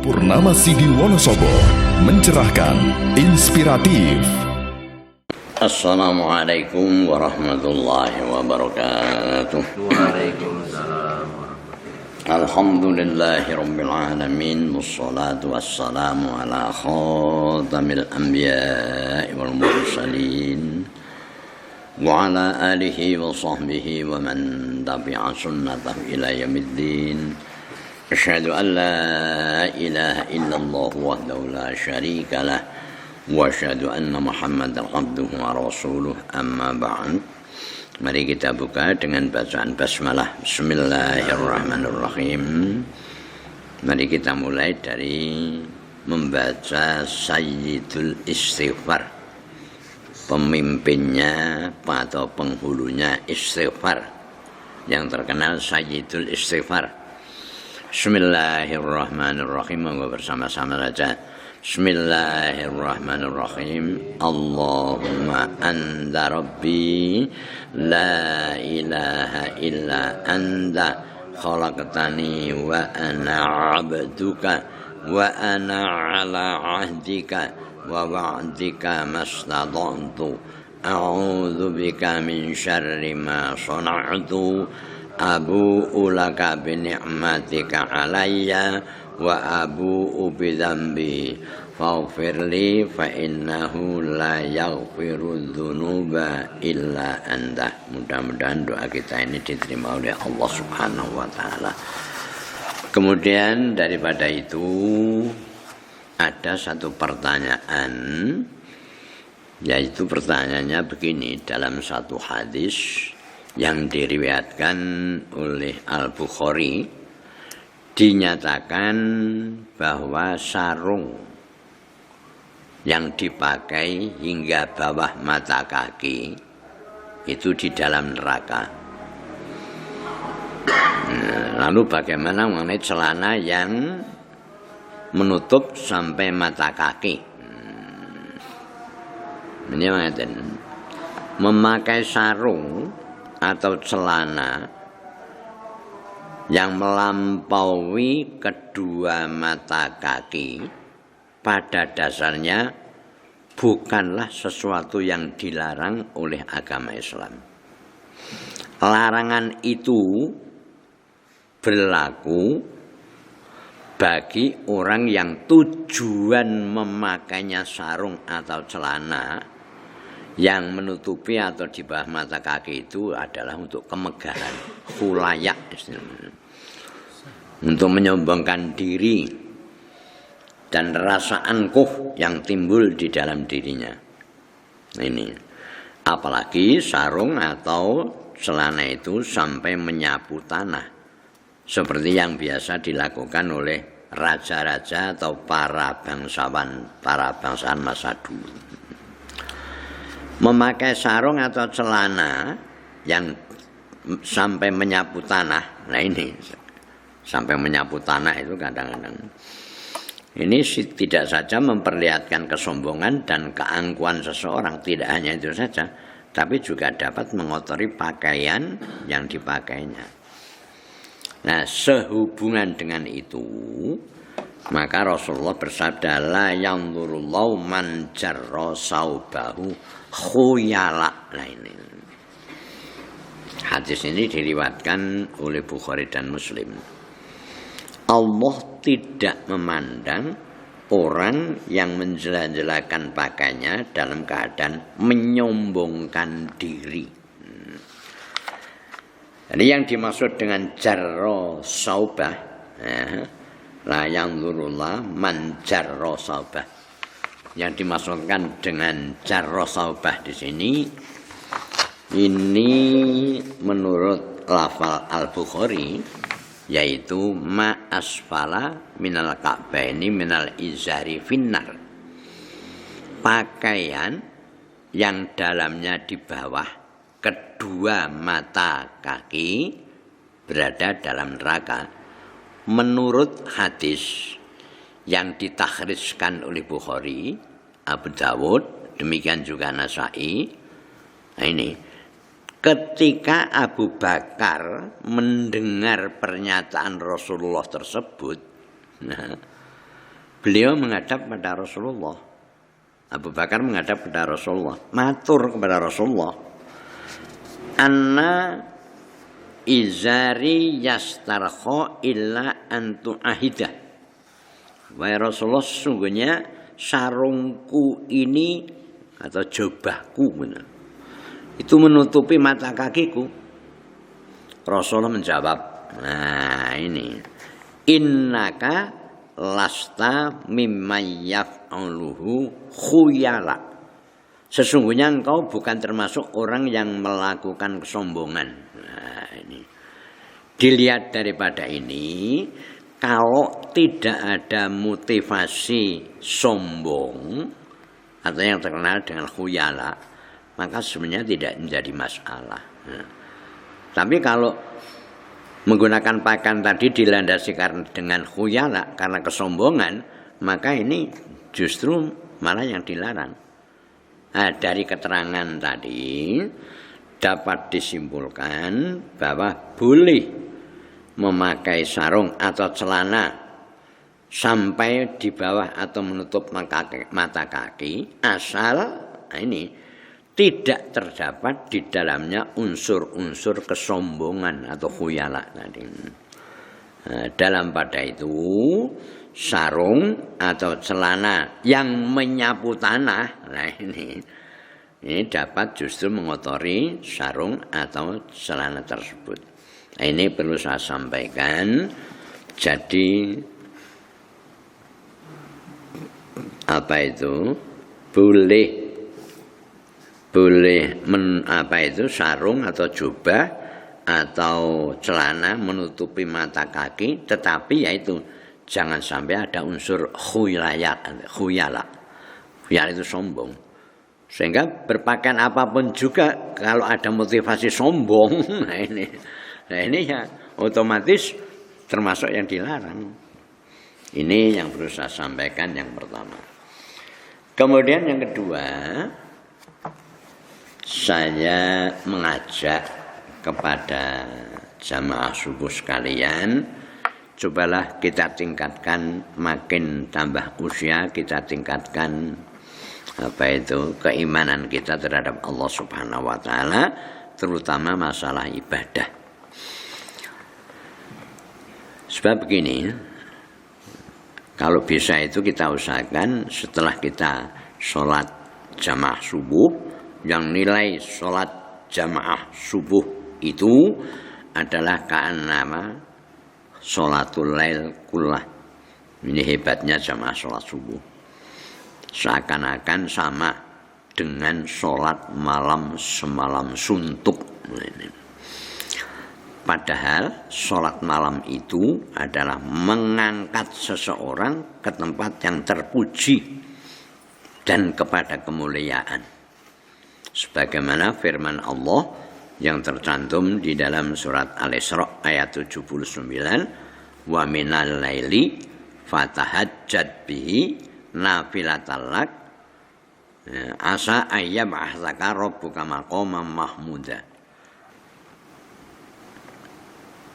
Purnama Sidi Wonosobo, mencerahkan, inspiratif. Assalamualaikum warahmatullahi wabarakatuh. Waalaikumsalam. Alhamdulillahi rabbil alamin. Wassalatu wassalamu ala khatamil anbiya'i wal mursalin wa ala alihi wa sahbihi wa man tabi'a sunnatahu ila yaumiddin. Asyhadu an la ilaha illallah wahdahu la syarika lah wa asyhadu anna Muhammadan abduhu wa rasuluh, amma ba'd. Mari kita buka dengan bacaan basmalah. Bismillahirrahmanirrahim. Mari kita mulai dari membaca Sayyidul Istighfar, pemimpinnya atau penghulunya istighfar, yang terkenal Sayyidul Istighfar. Bismillahirrahmanirrahim. Monggo bersama-sama saja. Bismillahirrahmanirrahim. Allahumma anta rabbi la ilaha illa anta khalaqtani wa ana abduka wa ana ala ahdika wa wa'dika mastata'tu a'udzu bika min syarri ma sana'tu abu'u laka bi ni'matika alayya wa abu'u bi dzambi faghfirli fa innahu la yaghfiru dzunuba illa anta. Mudah-mudahan doa kita ini diterima oleh Allah Subhanahu wa taala. Kemudian daripada itu ada satu pertanyaan, yaitu pertanyaannya begini. Dalam satu hadis yang diriwayatkan oleh Al-Bukhari, dinyatakan bahwa sarung yang dipakai hingga bawah mata kaki itu di dalam neraka. Lalu bagaimana mengenai celana yang menutup sampai mata kaki? Ini mengatakan memakai sarung atau celana yang melampaui kedua mata kaki pada dasarnya bukanlah sesuatu yang dilarang oleh agama Islam. Larangan itu berlaku bagi orang yang tujuan memakainya sarung atau celana yang menutupi atau di bawah mata kaki itu adalah untuk kemegahan, khulayak, untuk menyombongkan diri dan rasa angkuh yang timbul di dalam dirinya. Ini apalagi sarung atau celana itu sampai menyapu tanah, seperti yang biasa dilakukan oleh raja-raja atau para bangsawan masa dulu. Memakai sarung atau celana yang sampai menyapu tanah. Nah ini sampai menyapu tanah itu kadang-kadang ini tidak saja memperlihatkan kesombongan dan keangkuhan seseorang, tidak hanya itu saja, tapi juga dapat mengotori pakaian yang dipakainya. Nah, sehubungan dengan itu, maka Rasulullah bersabda, la yanzurullahu man jarra saubahu khuyala. Nah ini hadis ini diriwayatkan oleh Bukhari dan Muslim. Allah tidak memandang orang yang menjela-jelakan pakaiannya dalam keadaan menyombongkan diri. Jadi yang dimaksud dengan jarra saubah, la yanzurullah man jarra saubah. Yang dimaksudkan dengan jarra saubah di sini, ini menurut lafal Al-Bukhari, yaitu ma asfala minal ka'baini minal izari finnar. Pakaian yang dalamnya di bawah kedua mata kaki berada dalam neraka. Menurut hadis yang ditakhrijkan oleh Bukhari, Abu Dawud, demikian juga Nasai. Nah ini, ketika Abu Bakar mendengar pernyataan Rasulullah tersebut, Beliau menghadap pada Rasulullah. Abu Bakar menghadap pada Rasulullah, matur kepada Rasulullah, anna izari yastarkha illa antu ahida. Wahai Rasulullah, sesungguhnya sarungku ini atau jubahku itu menutupi mata kakiku. Rasulullah menjawab, nah ini, innaka lasta mimman yaf'aluhu khuyala. Sesungguhnya engkau bukan termasuk orang yang melakukan kesombongan. Nah, ini dilihat daripada ini, kalau tidak ada motivasi sombong atau yang terkenal dengan khuyala, maka sebenarnya tidak menjadi masalah. Nah, tapi kalau menggunakan pakaian tadi dilandasi dengan khuyala karena kesombongan, maka ini justru malah yang dilarang. Nah, dari keterangan tadi dapat disimpulkan bahwa boleh memakai sarung atau celana sampai di bawah atau menutup mata kaki asal ini tidak terdapat di dalamnya unsur-unsur kesombongan atau khuyala tadi. Nah, dalam pada itu sarung atau celana yang menyapu tanah, nah ini dapat justru mengotori sarung atau celana tersebut. Nah, ini perlu saya sampaikan. Jadi apa itu sarung atau jubah atau celana menutupi mata kaki, tetapi yaitu jangan sampai ada unsur khuyala itu sombong, sehingga berpakaian apapun juga kalau ada motivasi sombong, nah ini ya otomatis termasuk yang dilarang. Ini yang perlu saya sampaikan yang pertama. Kemudian yang kedua, saya mengajak kepada jamaah subuh sekalian, cobalah kita tingkatkan, makin tambah usia kita tingkatkan keimanan kita terhadap Allah Subhanahu wa taala, terutama masalah ibadah. Sebab begini, kalau bisa itu kita usahakan setelah kita sholat jamaah subuh, yang nilai sholat jamaah subuh itu adalah ka'annama sholatul lail kullah. Ini hebatnya jamaah sholat subuh, seakan-akan sama dengan sholat malam semalam suntuk. Padahal sholat malam itu adalah mengangkat seseorang ke tempat yang terpuji dan kepada kemuliaan. Sebagaimana firman Allah yang tercantum di dalam surat Al-Isra ayat 79, wa minal laili fatahajjat bihi nafilatan lak asa ayyam ahzaka rabbuka maqaman mahmuda.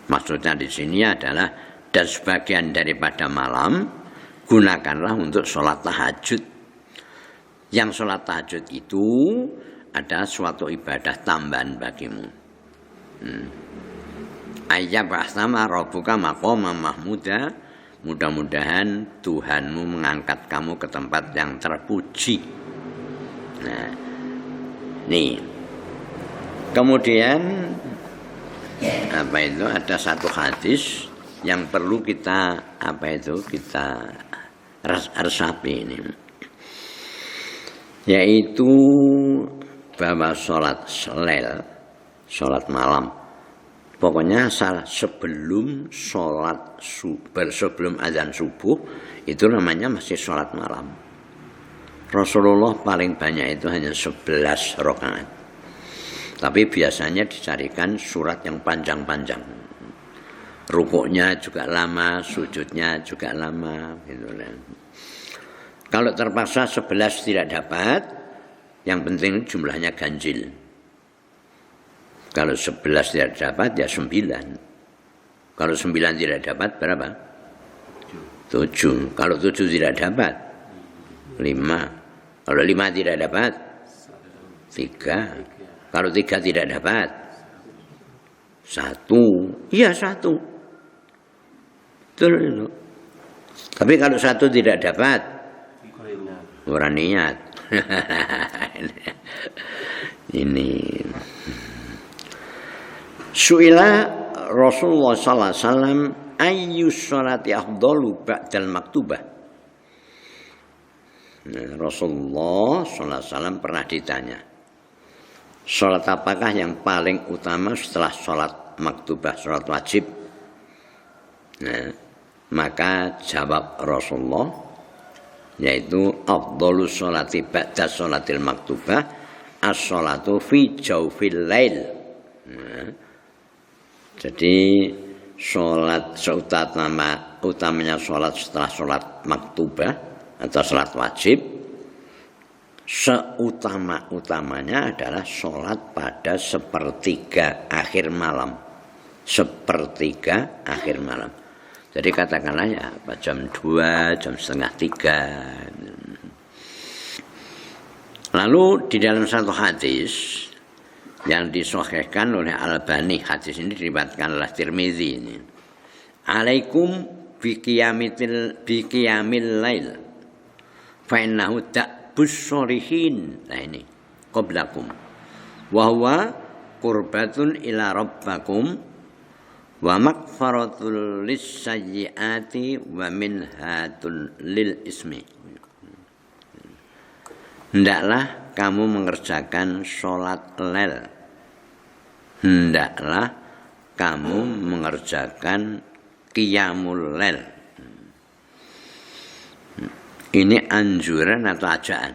Maksudnya di sini adalah dan sebagian daripada malam gunakanlah untuk sholat tahajud. Yang sholat tahajud itu adalah suatu ibadah tambahan bagimu. Ayyab rahsama rabbuka maqaman mahmuda. Mudah-mudahan Tuhanmu mengangkat kamu ke tempat yang terpuji. Nah, nih. Kemudian ada satu hadis yang perlu kita kita resapi ini, yaitu bahwa sholat lail, sholat malam, pokoknya sebelum sebelum azan subuh itu namanya masih sholat malam. Rasulullah paling banyak itu hanya 11 rakaat. Tapi biasanya dicarikan surat yang panjang-panjang. Rukuknya juga lama, sujudnya juga lama. Gitu. Kalau terpaksa 11 tidak dapat, yang penting jumlahnya ganjil. Kalau 11 tidak dapat, ya 9. Kalau 9 tidak dapat, berapa? 7. Kalau 7 tidak dapat 5. Kalau 5 tidak dapat 3. Kalau 3 tidak dapat 1. Iya 1. Betul. Tapi kalau 1 tidak dapat orang niat. Ini Su'ila Rasulullah sallallahu alaihi wasallam ayyu sholati afdalu ba'dal maktubah. Rasulullah sallallahu alaihi wasallam pernah ditanya, salat apakah yang paling utama setelah salat maktubah, salat wajib? Maka jawab Rasulullah, yaitu afdhalus sholati ba'da sholatil maktubah as-sholatu fi jawfil lail. Jadi sholat utamanya sholat setelah sholat maktubah atau sholat wajib, seutama-utamanya adalah sholat pada sepertiga akhir malam. Sepertiga akhir malam. Jadi katakanlah ya jam 2, jam setengah 3. Lalu di dalam satu hadis yang disahihkan oleh Albani, hadis ini diriwayatkan oleh Tirmizi ini. Alaikum biqiyamil lail fa innahu da'bus sholihin. Nah ini qablakum wa huwa qurbatun ila rabbakum wa maghfaratul lis-sayyiati wa minhatun lil ismi. Hendaklah kamu mengerjakan sholat lail. Hendaklah kamu mengerjakan qiyamul lail. Ini anjuran atau ajaan?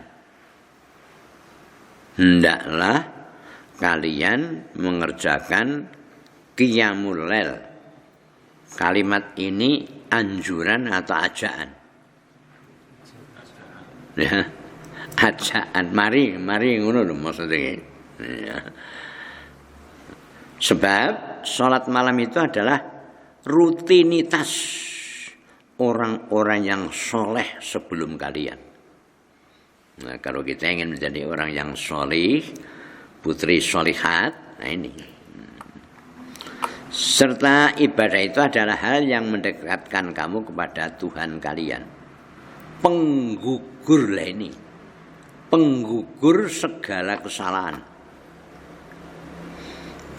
Hendaklah kalian mengerjakan qiyamul lail. Kalimat ini anjuran atau ajaan? Ya, ajaan. Mari ngono lho maksudnya. Ya. Sebab sholat malam itu adalah rutinitas orang-orang yang soleh sebelum kalian. Nah, kalau kita ingin menjadi orang yang solih, putri solihat, nah ini. Serta ibadah itu adalah hal yang mendekatkan kamu kepada Tuhan kalian. Penggugur lah ini. Penggugur segala kesalahan.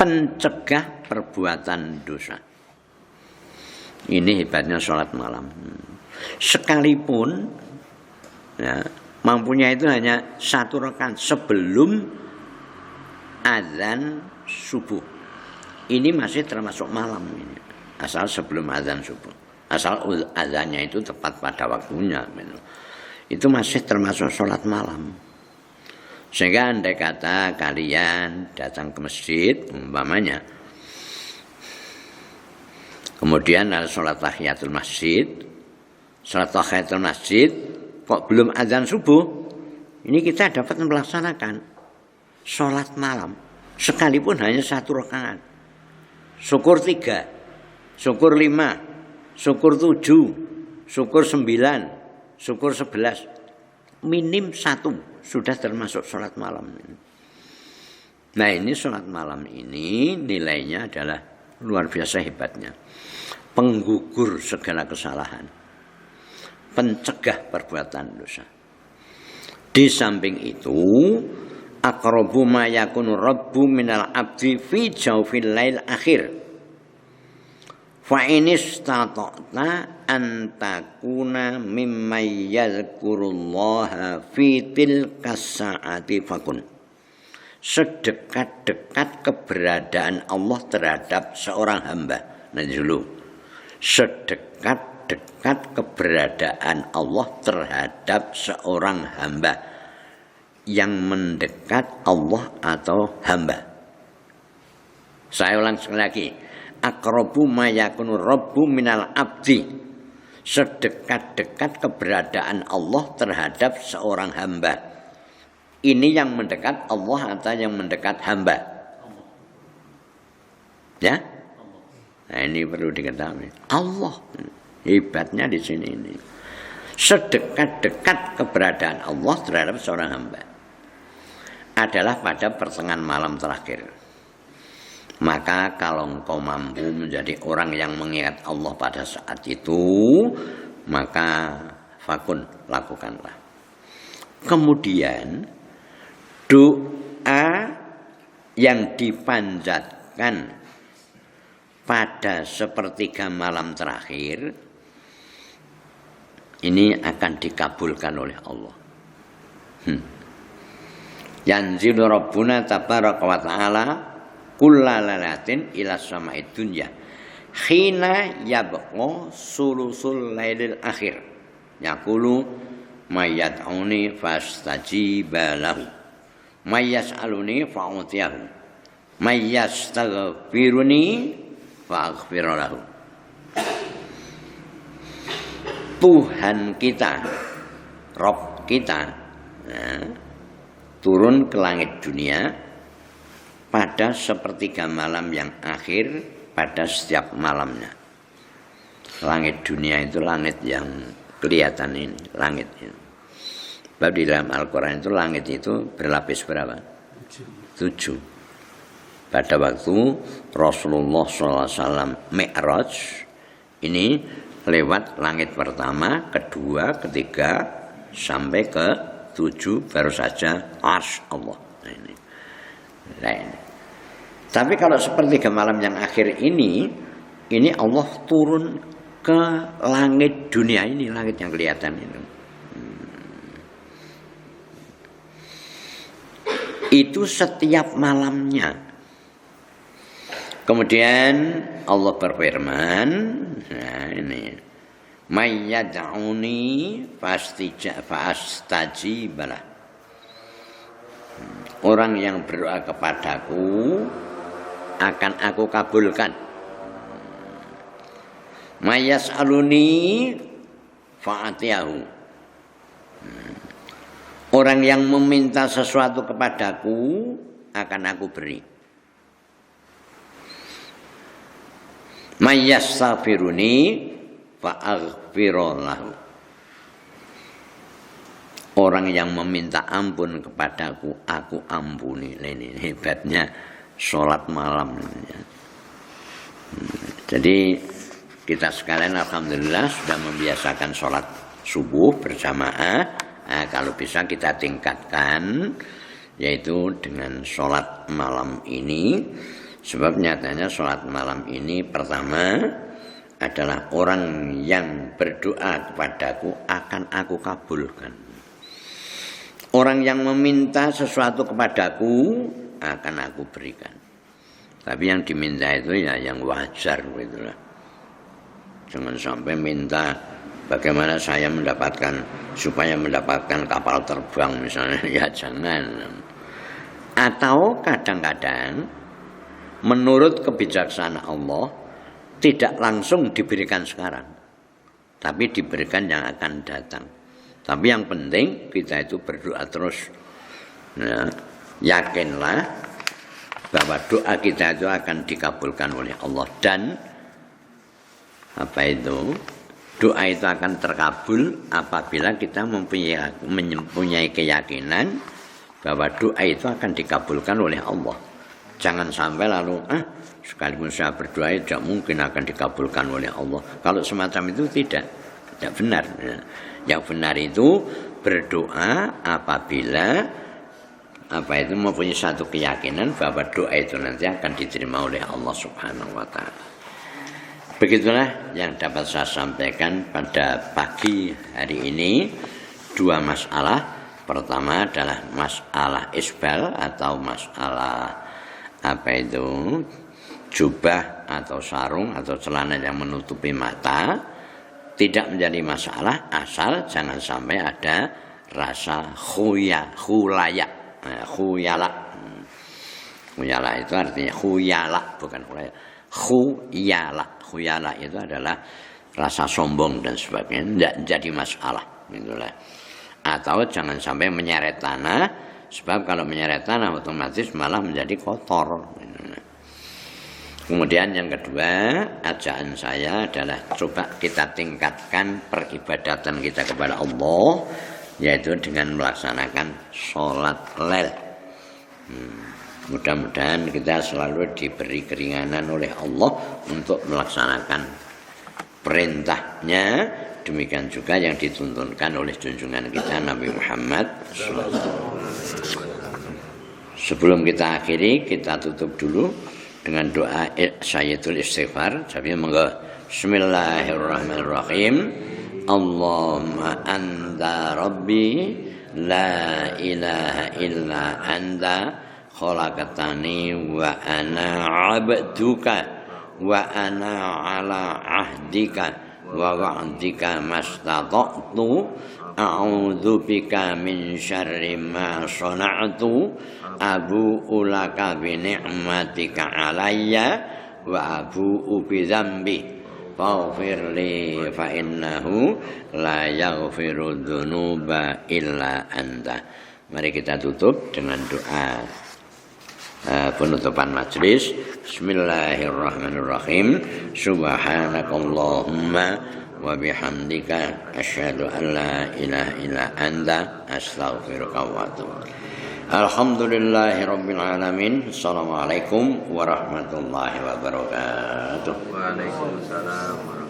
Pencegah perbuatan dosa. Ini hebatnya sholat malam. Sekalipun ya, mampunya itu hanya 1 rakaat sebelum azan subuh. Ini masih termasuk malam ini. Asal sebelum azan subuh. Asal azannya itu tepat pada waktunya. Itu masih termasuk sholat malam. Sehingga andai kata kalian datang ke masjid umpamanya, kemudian ada sholat tahiyatul masjid, kok belum azan subuh, ini kita dapat melaksanakan sholat malam sekalipun hanya 1 rakaat. Syukur 3, syukur 5, syukur 7, syukur 9, syukur 11, minim 1 sudah termasuk sholat malam. Nah ini sholat malam ini nilainya adalah luar biasa hebatnya. Penggugur segala kesalahan, pencegah perbuatan dosa. Di samping itu, aqrabu ma yakunu rabbu minal abdi fi jawfil lail akhir. Fa inistata'ta an takuna mimman yadhkurullaha fi tilkas sa'ati fakun. Sedekat-dekat keberadaan Allah terhadap seorang hamba. Nah dulu, sedekat-dekat keberadaan Allah terhadap seorang hamba. Yang mendekat Allah atau hamba. Saya ulang sekali lagi. Aqrabu ma yakunu rabbu minal abdi. Sedekat-dekat keberadaan Allah terhadap seorang hamba. Ini yang mendekat Allah atau yang mendekat hamba? Ya? Nah ini perlu diketahui. Allah. Hebatnya di sini ini. Sedekat-dekat keberadaan Allah terhadap seorang hamba adalah pada pertengahan malam terakhir. Maka kalau engkau mampu menjadi orang yang mengingat Allah pada saat itu, maka fakun, lakukanlah. Kemudian doa yang dipanjatkan pada sepertiga malam terakhir ini akan dikabulkan oleh Allah. Yanzilu Rabbuna tabaraka wa ta'ala kullalalatin ila sama'id dunya khina yabqa sulusul lailil akhir yaqulu mayyad'uni fastajiba lahu mayyas'aluni fa'utiyahu mayyastaghfiruni fa'aghfir lahu. Tuhan kita, Rabb kita, turun ke langit dunia pada sepertiga malam yang akhir pada setiap malamnya. Langit dunia itu langit yang kelihatan ini, langit ini. Sebab di dalam Al-Quran itu langit itu berlapis berapa? 7. Pada waktu Rasulullah SAW Mi'raj ini lewat langit pertama, kedua, ketiga, sampai ke 7 baru saja Arsy Allah. Nah, ini. Tapi kalau sepertiga malam yang akhir ini Allah turun ke langit dunia ini, langit yang kelihatan itu. Itu setiap malamnya. Kemudian Allah berfirman, nah ini, mayyad'uni fastajibalah. Orang yang berdoa kepadaku akan aku kabulkan. Mayyas'aluni fa'atiyahu. Orang yang meminta sesuatu kepadaku akan aku beri. Mayyastaghfiruni fa'aghfirullahu. Orang yang meminta ampun kepadaku, aku ampuni. Ini hebatnya sholat malam. Jadi kita sekalian alhamdulillah sudah membiasakan sholat subuh berjamaah. Nah, kalau bisa kita tingkatkan, yaitu dengan sholat malam ini. Sebab nyatanya sholat malam ini pertama adalah orang yang berdoa kepadaku akan aku kabulkan. Orang yang meminta sesuatu kepadaku akan aku berikan. Tapi yang diminta itu ya yang wajar gitulah. Jangan sampai minta bagaimana saya supaya mendapatkan kapal terbang misalnya, ya jangan. Atau kadang-kadang menurut kebijaksanaan Allah tidak langsung diberikan sekarang, tapi diberikan yang akan datang. Tapi yang penting kita itu berdoa terus. Nah, yakinlah bahwa doa kita itu akan dikabulkan oleh Allah, dan doa itu akan terkabul apabila kita mempunyai keyakinan bahwa doa itu akan dikabulkan oleh Allah. Jangan sampai lalu sekalipun saya berdoa tidak mungkin akan dikabulkan oleh Allah. Kalau semacam itu tidak benar. Yang benar itu berdoa apabila mempunyai satu keyakinan bahwa doa itu nanti akan diterima oleh Allah Subhanahu wa taala. Begitulah yang dapat saya sampaikan pada pagi hari ini. 2 masalah. Pertama adalah masalah isbal atau masalah jubah atau sarung atau celana yang menutupi mata. Tidak menjadi masalah asal jangan sampai ada rasa khuyala. Khuyala itu artinya khuyala, bukan khuyala. Khuyala itu adalah rasa sombong dan sebagainya, tidak jadi masalah itulah. Atau jangan sampai menyeret tanah, sebab kalau menyeret tanah otomatis malah menjadi kotor. Kemudian yang kedua, ajaan saya adalah coba kita tingkatkan peribadatan kita kepada Allah, yaitu dengan melaksanakan sholat lail. Mudah-mudahan kita selalu diberi keringanan oleh Allah untuk melaksanakan perintahnya. Demikian juga yang dituntunkan oleh junjungan kita Nabi Muhammad SAW. Sebelum kita akhiri, kita tutup dulu dengan doa Sayyidul Istighfar. Jadi monggo. Bismillahirrahmanirrahim. Allahumma anta rabbi la ilaha illa anta khalaqtani wa ana 'abduka wa ana 'ala 'ahdika wa wa'dika mastata'tu a'udzu bika min syarri ma sana'tu abu'u laka bi ni'matika 'alayya wa abu'u bi dzambi faghfir li fa innahu la yaghfiru dzunuba illa anta. Mari kita tutup dengan doa penutupan majelis. Bismillahirrahmanirrahim. Subhanakallahumma wa bihamdika asyhadu an la ilaha illa anta astaghfiruka wa atubu. Alhamdulillahirabbil alamin. Assalamualaikum warahmatullahi wabarakatuh. Waalaikumsalam.